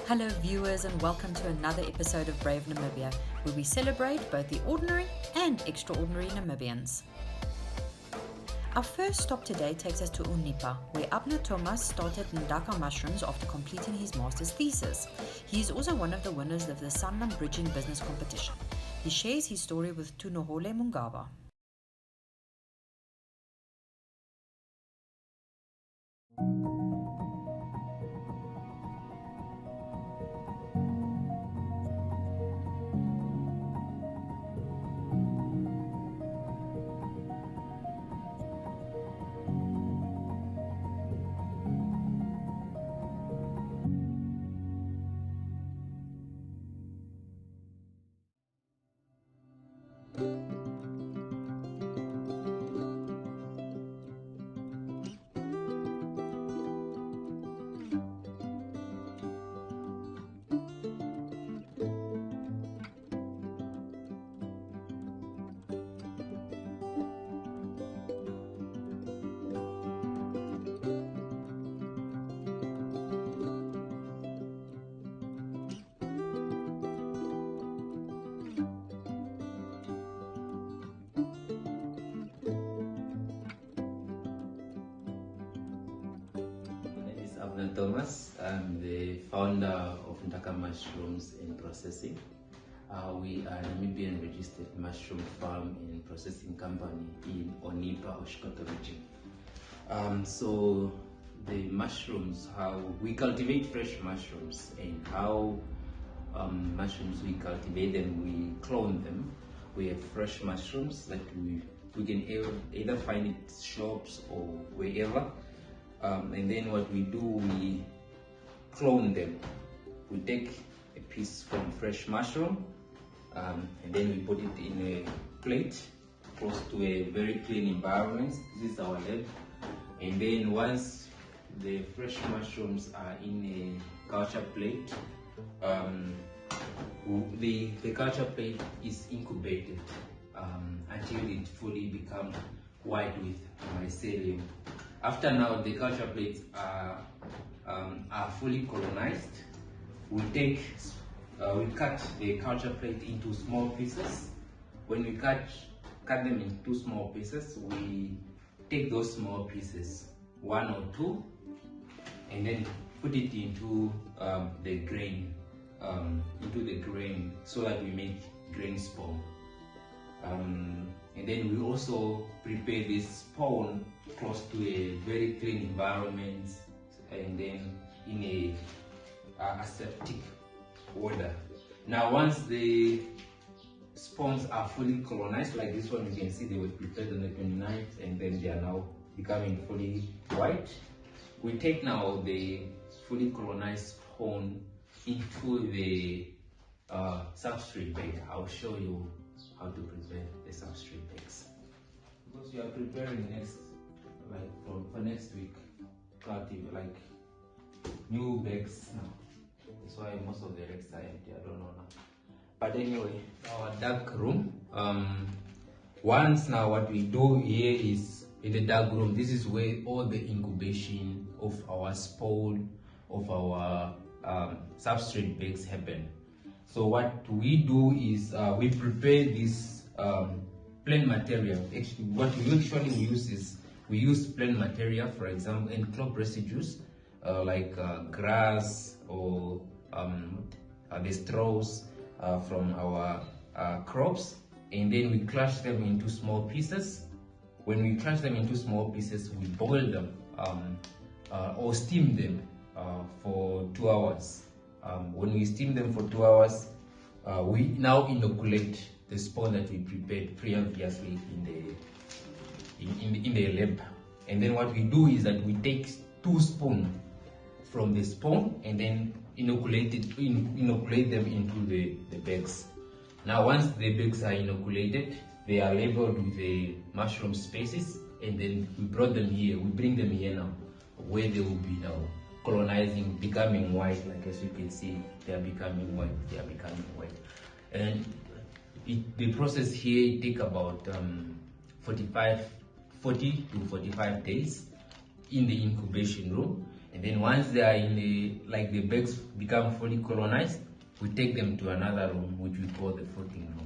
Hello viewers, and welcome to another episode of Brave Namibia, where we celebrate both the ordinary and extraordinary Namibians. Our first stop today takes us to Oniipa, where Abner Tomas started Ndaka mushrooms after completing his master's thesis. He is also one of the winners of the Sanlam Bridging Business Competition. He shares his story with Tunohole Mungaba. Abner Tomas. I'm the founder of Ndaka Mushrooms and Processing. We are a Namibian registered mushroom farm and processing company in Oniipa, Oshkoto region. So the mushrooms, how we cultivate fresh mushrooms, and how mushrooms we cultivate them, we clone them. We have fresh mushrooms that we can either find at shops or wherever. And then what we do, we clone them. We take a piece from fresh mushroom, and then we put it in a plate close to a very clean environment. This is our lab. And then once the fresh mushrooms are in a culture plate, the culture plate is incubated until it fully becomes white with mycelium. After now the culture plates are fully colonized, we cut the culture plate into small pieces. When we cut them into small pieces, we take those small pieces, one or two, and then put it into the grain, so that we make grain spawn. And then we also prepare this spawn close to a very clean environment, and then in a aseptic water. Now once the spawns are fully colonized, like this one, you can see they were prepared on the 29th, and then they are now becoming fully white. We take now the fully colonized spawn into the substrate bag. I'll show you how to prepare the substrate bags. Because we are preparing for next week, like new bags now. That's why most of the racks are empty. I don't know now. But anyway, our dark room. Once now, what we do here is in the dark room. This is where all the incubation of our spawn, of our substrate bags happen. So what we do is we prepare this plain material. Actually, what we usually use is we use plain material, for example, and crop residues like grass or the straws from our crops, and then we crush them into small pieces. When we crush them into small pieces, we boil them or steam them for 2 hours. When we steam them for 2 hours, we now inoculate the spawn that we prepared previously in the lab. And then what we do is that we take 2 spoons from the spawn and then inoculate them into the bags. Now once the bags are inoculated, they are labeled with the mushroom species, and then we bring them here now, where they will be now colonizing, becoming white. Like as you can see, they are becoming white. And the process here take about 40 to 45 days in the incubation room, and then once they are in the bags become fully colonized, we take them to another room which we call the fruiting room.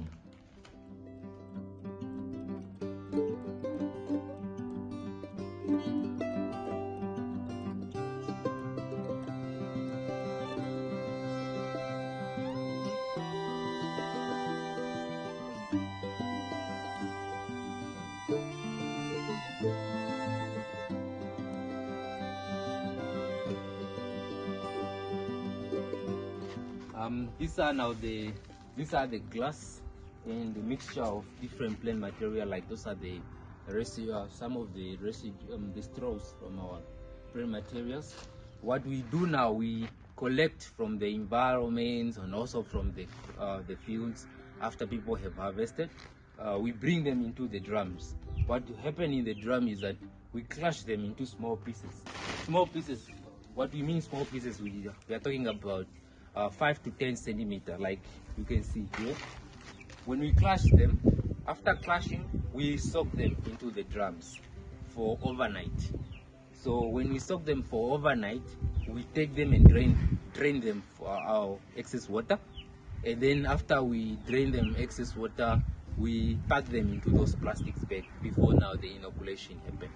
These are the glass and the mixture of different plant material. Like those are the residue, some of the residue, the straws from our plant materials. What we do now, we collect from the environments and also from the fields after people have harvested. We bring them into the drums. What happens in the drum is that we crush them into small pieces. Small pieces. What we mean small pieces, we are talking about 5 to 10 centimeter, like you can see here. When we crush them, after crushing, we soak them into the drums for overnight. So when we soak them for overnight, we take them and drain them for our excess water. And then after we drain them excess water, we pack them into those plastic bags before now the inoculation happens.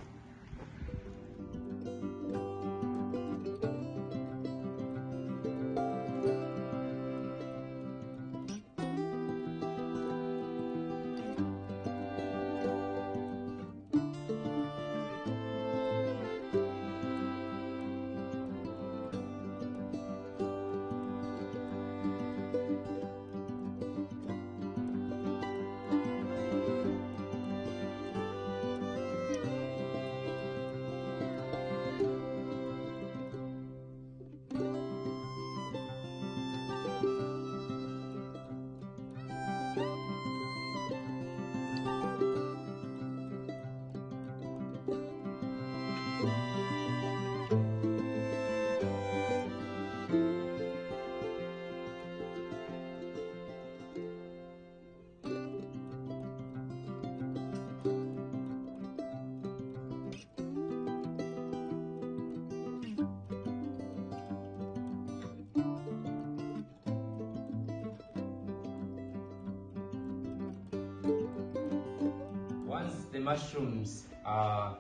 Once the mushrooms are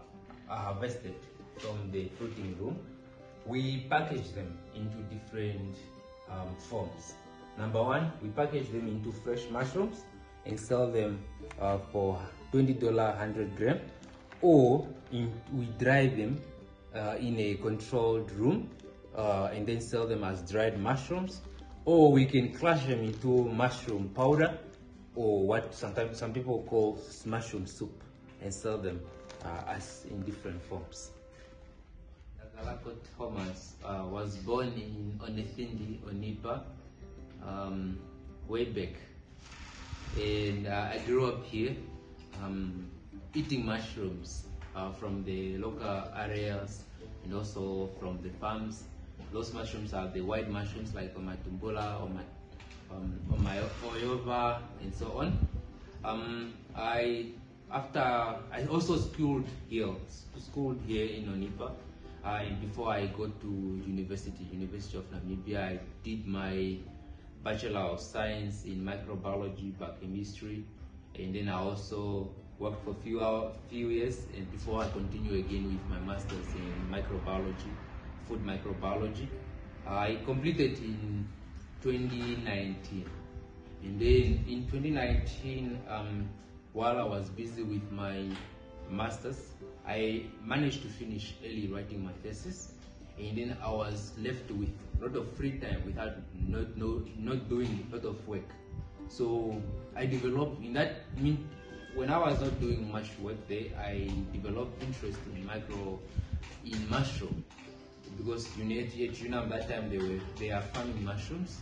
harvested from the fruiting room, we package them into different forms. Number one, we package them into fresh mushrooms and sell them for $20 100 gram, or we dry them in a controlled room and then sell them as dried mushrooms, or we can crush them into mushroom powder, or what sometimes some people call mushroom soup, and sell them as in different forms. Ndaka Tomas was born in Oniipa, way back, and I grew up here eating mushrooms from the local areas and also from the farms. Those mushrooms are the white mushrooms like Omatumbula, Oyova, and so on. I also schooled here in Oniipa. Before I go to University of Namibia, I did my Bachelor of Science in microbiology, biochemistry, and then I also worked for a few years, and before I continue again with my master's in microbiology, food microbiology. I completed in 2019, and then in 2019, while I was busy with my master's, I managed to finish early writing my thesis, and then I was left with a lot of free time without not doing a lot of work. So I developed when I was not doing much work there, I developed interest in mushroom, because at that time they are farming mushrooms,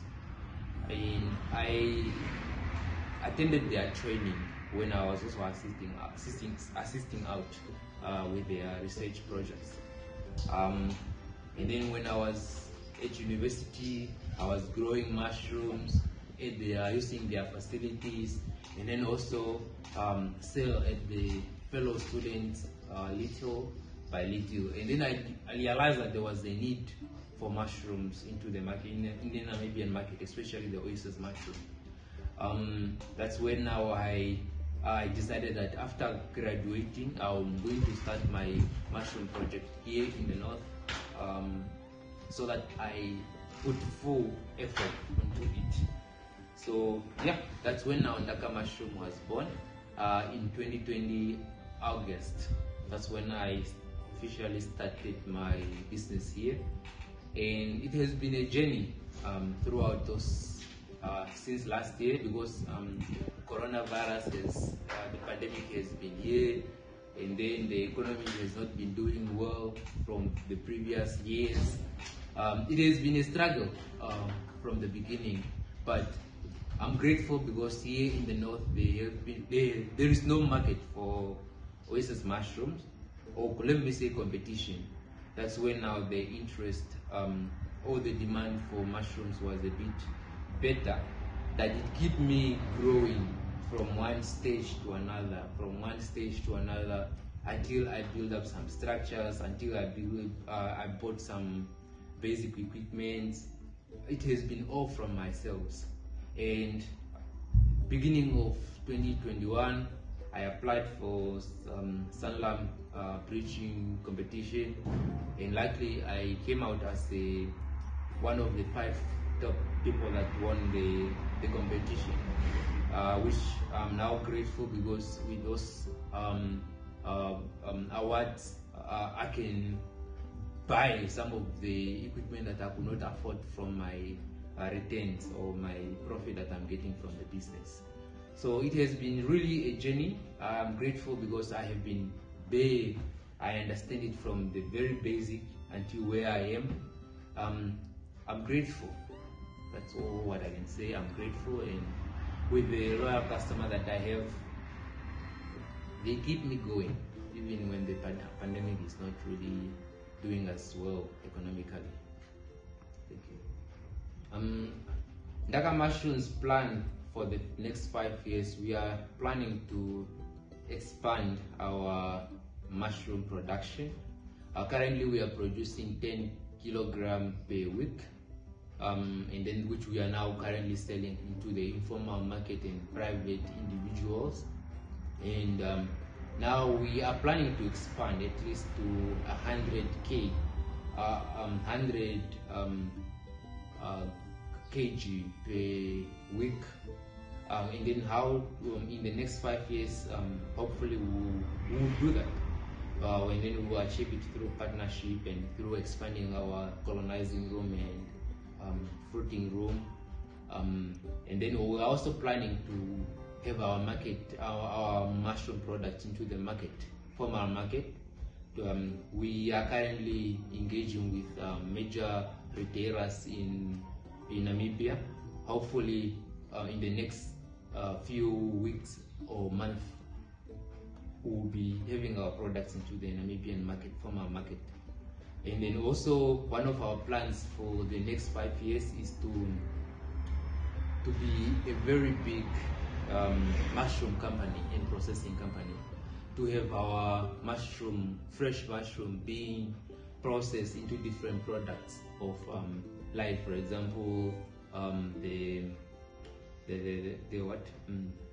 and I attended their training when I was also assisting out with their research projects. And then when I was at university, I was growing mushrooms, using their facilities, and then also sell at the fellow students little by little. And then I realized that there was a need for mushrooms into the market, in the Namibian market, especially the oysters mushroom. That's when now I decided that after graduating, I'm going to start my mushroom project here in the north, so that I put full effort into it. So yeah, that's when now Ndaka mushroom was born in 2020 August. That's when I officially started my business here, and it has been a journey throughout those since last year, because coronavirus the pandemic has been here, and then the economy has not been doing well from the previous years. It has been a struggle from the beginning, but I'm grateful because here in the north there is no market for oysters mushrooms, or let me say competition. That's when now the interest or the demand for mushrooms was a bit better, that it kept me growing from one stage to another, until I build up some structures, until I bought some basic equipment. It has been all from myself. And beginning of 2021, I applied for Sanlam preaching competition, and luckily I came out as one of the 5 top people that won the competition, which I'm now grateful, because with those awards I can buy some of the equipment that I could not afford from my returns or my profit that I'm getting from the business. So it has been really a journey. I'm grateful because I have been there. I understand it from the very basic until where I am. I'm grateful. That's all what I can say. I'm grateful, and with the loyal customer that I have, they keep me going even when the pandemic is not really doing as well economically. Thank you. Ndaka Mushrooms plan for the next 5 years. We are planning to expand our mushroom production. Currently we are producing 10 kilograms per week, and then which we are now currently selling into the informal market and private individuals. And now we are planning to expand at least to 100 kg per week, and then how in the next 5 years, hopefully we will do that, and then we will achieve it through partnership and through expanding our colonizing room and fruiting room, and then we are also planning to have our market, our mushroom products into the market, formal market. We are currently engaging with major retailers in Namibia. Hopefully in the next few weeks or months, we will be having our products into the Namibian market, formal market. And then also one of our plans for the next 5 years is to be a very big mushroom company and processing company, to have our fresh mushroom being processed into different products of like, for example,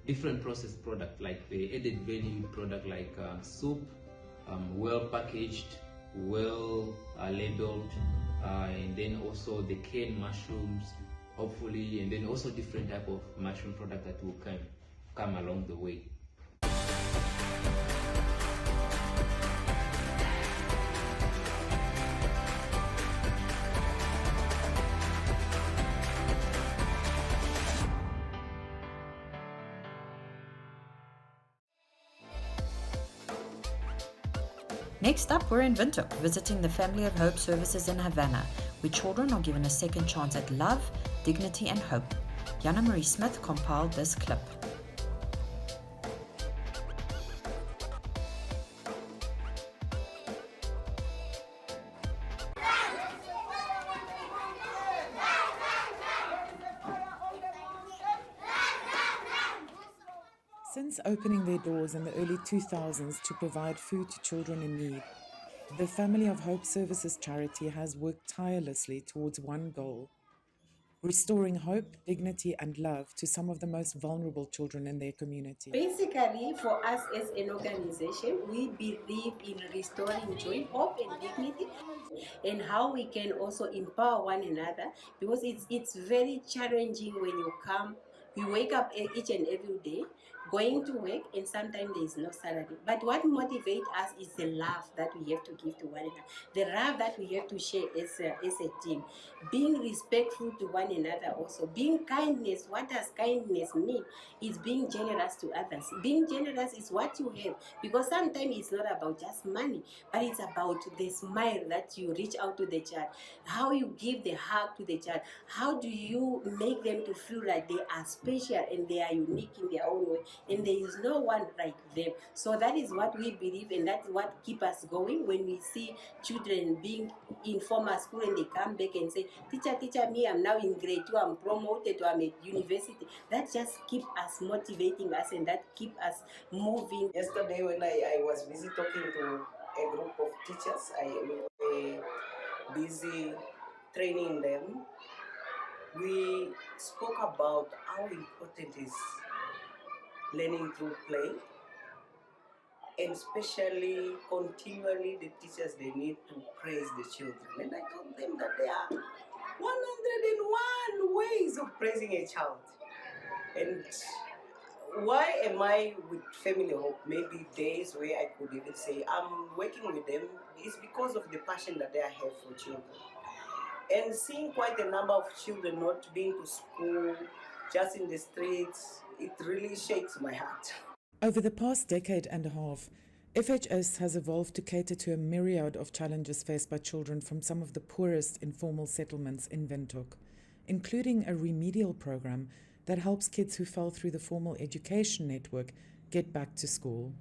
different processed product, like the added value product, like soup, well packaged, well labeled, and then also the canned mushrooms, hopefully, and then also different type of mushroom product that will come along the way. Next up, we're in Windhoek, visiting the Family of Hope services in Havana, where children are given a second chance at love, dignity and hope. Jana Marie Smith compiled this clip. Since opening their doors in the early 2000s to provide food to children in need, the Family of Hope Services charity has worked tirelessly towards one goal: restoring hope, dignity, and love to some of the most vulnerable children in their community. Basically, for us as an organization, we believe in restoring joy, hope, and dignity, and how we can also empower one another, because it's very challenging when you wake up each and every day going to work, and sometimes there is no salary. But what motivates us is the love that we have to give to one another, the love that we have to share as a team, being respectful to one another, also being kindness. What does kindness mean? It's being generous to others. Being generous is what you have, because sometimes it's not about just money, but it's about the smile that you reach out to the child, how you give the hug to the child, how do you make them to feel like they are special and they are unique in their own way, and there is no one like them. So that is what we believe, and that's what keeps us going. When we see children being in formal school and they come back and say, teacher, me, I'm now in grade 2, I'm promoted, or I'm at university, that just keeps us motivating us, and that keeps us moving. Yesterday when I was busy talking to a group of teachers, we were busy training them. We spoke about how important is learning through play, and especially continually the teachers, they need to praise the children. And I told them that there are 101 ways of praising a child. And why am I with Family Hope? Maybe days where I could even say I'm working with them is because of the passion that they have for children. And seeing quite a number of children not being to school, just in the streets, it really shakes my heart. Over the past decade and a half, FHS has evolved to cater to a myriad of challenges faced by children from some of the poorest informal settlements in Windhoek, including a remedial program that helps kids who fell through the formal education network get back to school.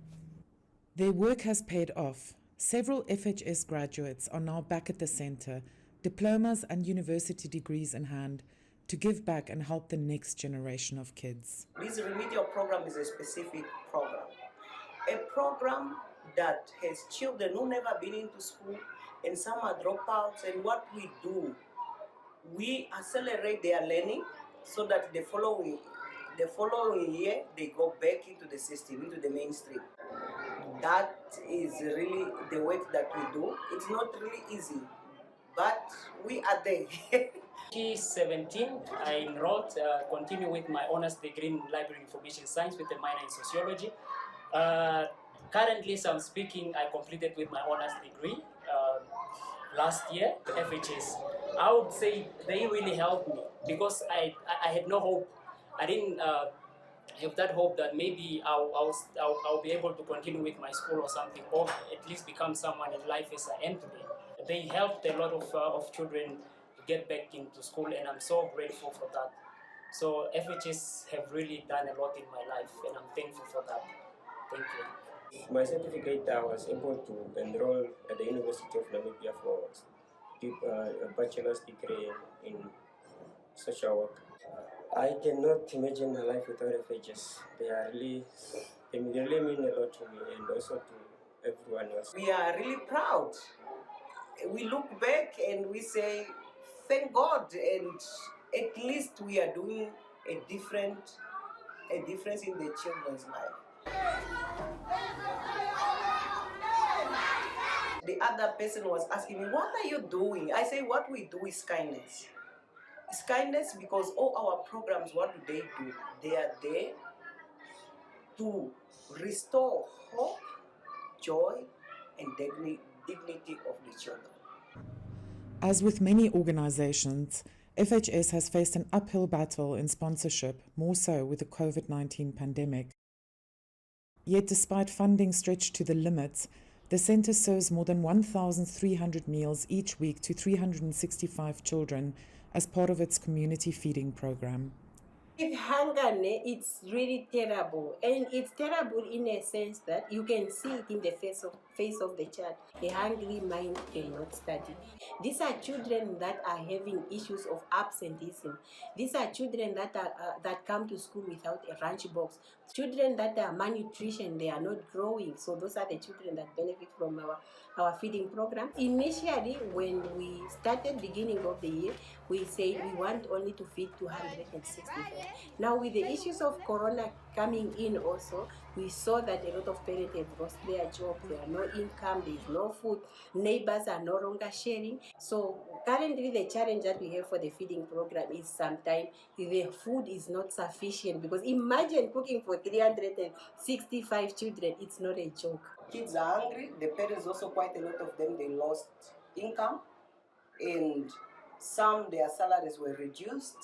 Their work has paid off. Several FHS graduates are now back at the centre, diplomas and university degrees in hand, to give back and help the next generation of kids. This remedial program is a specific program. A program that has children who never been into school, and some are dropouts. And what we do, we accelerate their learning so that the following year they go back into the system, into the mainstream. That is really the work that we do. It's not really easy, but we are there. 2017, I enrolled, continue with my honors degree in library information science with a minor in sociology. Currently, as I'm speaking, I completed with my honors degree last year, FHS. I would say they really helped me, because I had no hope. I didn't have that hope that maybe I'll be able to continue with my school or something, or at least become someone in life as I am today. They helped a lot of children to get back into school, and I'm so grateful for that. So FHS have really done a lot in my life, and I'm thankful for that. Thank you. My certificate, I was able to enroll at the University of Namibia for a bachelor's degree in social work. I cannot imagine my life without FHS. They really mean a lot to me, and also to everyone else. We are really proud. We look back and we say, thank God, and at least we are doing a difference in the children's life. The other person was asking me, what are you doing? I say, what we do is kindness. It's kindness because all our programs, what do? They are there to restore hope, joy, and dignity of the children. As with many organizations, FHS has faced an uphill battle in sponsorship, more so with the COVID-19 pandemic. Yet despite funding stretched to the limits, the centre serves more than 1,300 meals each week to 365 children as part of its community feeding program. With hunger, it's really terrible, and it's terrible in a sense that you can see it in the face of the child. A hungry mind cannot study. These are children that are having issues of absenteeism. These are children that come to school without a lunch box. Children that are malnutrition, they are not growing. So those are the children that benefit from our feeding program. Initially, when we started beginning of the year, we said we want only to feed 265. Now with the issues of corona coming in also, we saw that a lot of parents have lost their jobs, there are no income, there is no food, neighbors are no longer sharing. So currently the challenge that we have for the feeding program is sometimes the food is not sufficient, because imagine cooking for 365 children, it's not a joke. Kids are hungry, the parents also, quite a lot of them, they lost income, and some their salaries were reduced,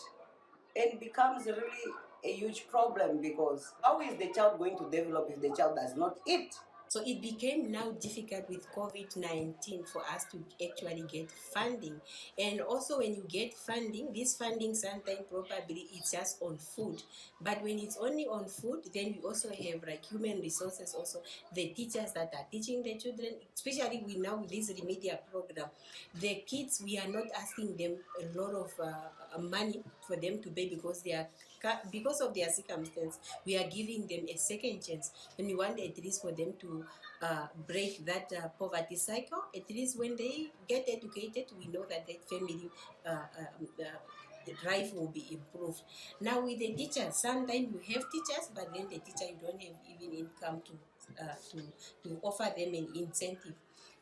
and it becomes really a huge problem, because how is the child going to develop if the child does not eat? So it became now difficult with COVID-19 for us to actually get funding. And also when you get funding, this funding sometimes probably it's just on food. But when it's only on food, then we also have like human resources also, the teachers that are teaching the children, especially we now with this remedial program. The kids, we are not asking them a lot of money for them to pay because of their circumstance. We are giving them a second chance, and we want at least for them to break that poverty cycle. At least when they get educated, we know that that family life will be improved. Now with the teachers, sometimes you have teachers, but then the teacher, you don't have even income to offer them an incentive.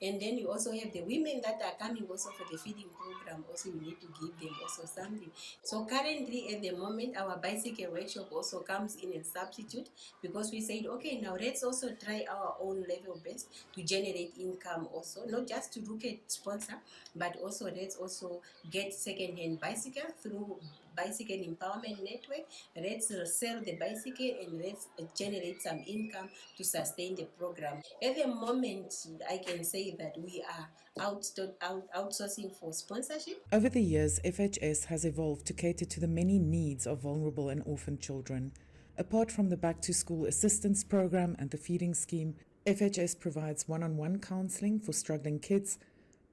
And then you also have the women that are coming also for the feeding program. Also, you need to give them also something. So currently at the moment, our bicycle workshop also comes in and substitute, because we said, okay, now let's also try our own level best to generate income also, not just to look at sponsor, but also let's also get second-hand bicycle through Bicycle Empowerment Network. Let's sell the bicycle and let's generate some income to sustain the program. At the moment, I can say that we are outsourcing for sponsorship. Over the years, FHS has evolved to cater to the many needs of vulnerable and orphan children. Apart from the Back to School Assistance Program and the feeding scheme, FHS provides one-on-one counseling for struggling kids,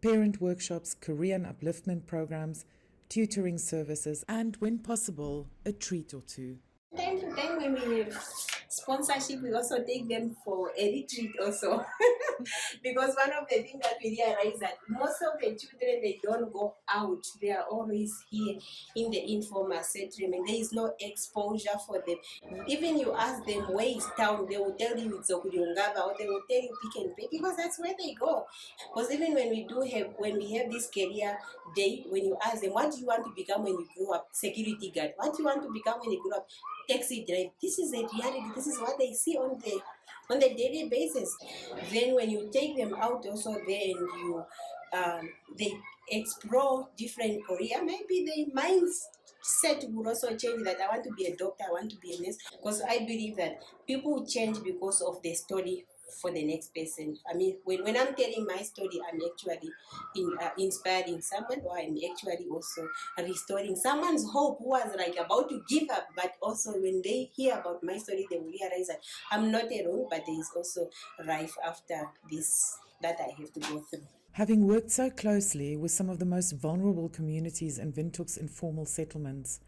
parent workshops, career and upliftment programs, tutoring services, and, when possible, a treat or two. Time to time when we have sponsorship, we also take them for a retreat also. Because one of the things that we realize that most of the children, they don't go out. They are always here in the informal settlement. There is no exposure for them. Even you ask them where is town, they will tell you it's Okuryongaba, or they will tell you Pick and Pay, because that's where they go. Because even when we have this career day, when you ask them, what do you want to become when you grow up? Security guard. What do you want to become when you grow up? Taxi driver. This is the reality. This is what they see on the daily basis. Then when you take them out also there and you they explore different career, maybe their mindset will also change, that I want to be a doctor, I want to be a nurse. Because I believe that people change because of the story for the next person. I mean, when I'm telling my story, I'm actually inspiring someone, or I'm actually also restoring someone's hope who was like about to give up. But also when they hear about my story, they will realize that I'm not alone, but there is also life after this that I have to go through. Having worked so closely with some of the most vulnerable communities in Windhoek's informal settlements,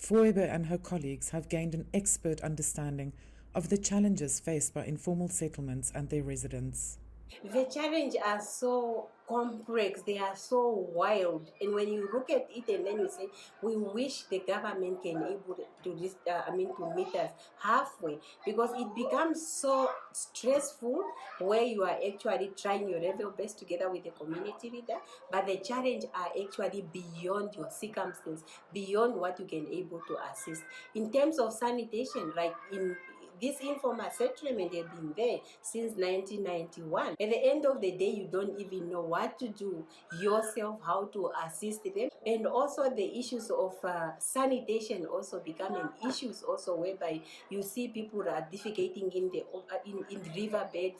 Foibe and her colleagues have gained an expert understanding of the challenges faced by informal settlements and their residents. The challenges are so complex, they are so wild, and when you look at it and then you say, we wish the government can able to to meet us halfway, because it becomes so stressful where you are actually trying your level best together with the community leader, but the challenge are actually beyond your circumstance, beyond what you can able to assist. In terms of sanitation, like in this informal settlement, they've been there since 1991. At the end of the day, you don't even know what to do yourself, how to assist them. And also the issues of sanitation also become an issues also, whereby you see people are defecating in the riverbed,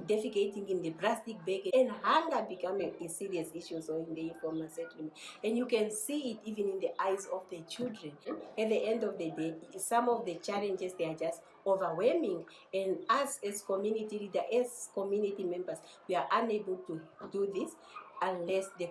defecating in the plastic bag, and hunger become a serious issue so in the informal settlement. And you can see it even in the eyes of the children. At the end of the day, some of the challenges, they are just just overwhelming. And us as community leader, as community members, we are unable to do this unless the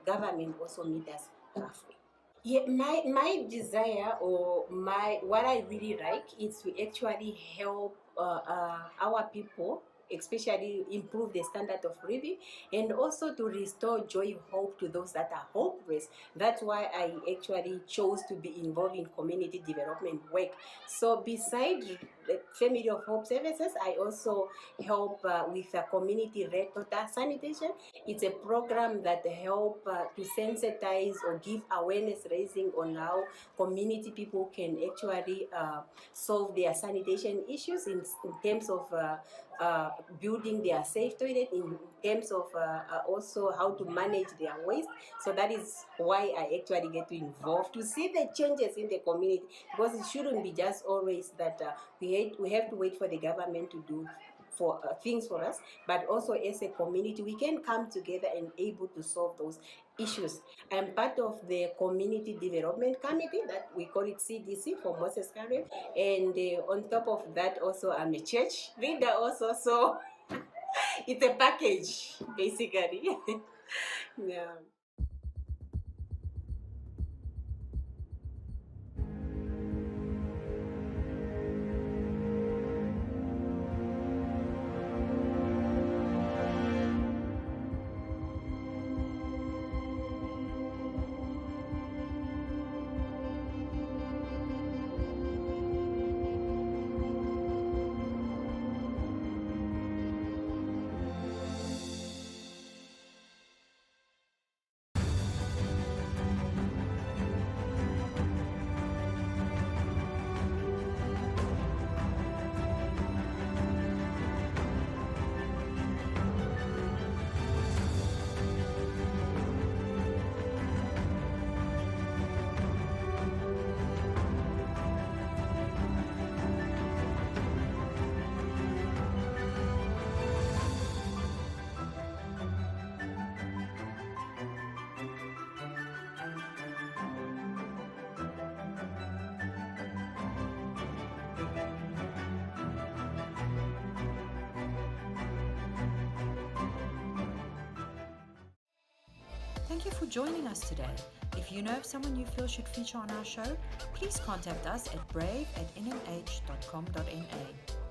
government also meet us halfway. Yeah, my desire or my what I really like is to actually help our people, especially improve the standard of living, and also to restore joy, hope to those that are hopeless. That's why I actually chose to be involved in community development work. So besides the Family of Hope services, I also help with community red water sanitation. It's a program that help to sensitize or give awareness raising on how community people can actually solve their sanitation issues in terms of building their safe toilet, in terms of also how to manage their waste. So that is why I actually get to involve to see the changes in the community, because it shouldn't be just always that we have to wait for the government to do for things for us, but also as a community we can come together and able to solve those issues. I'm part of the community development committee that we call it CDC for Moses Carey, and on top of that also I'm a church leader also, so it's a package basically. Yeah. Thank you for joining us today. If you know of someone you feel should feature on our show, please contact us at brave@nmh.com.na.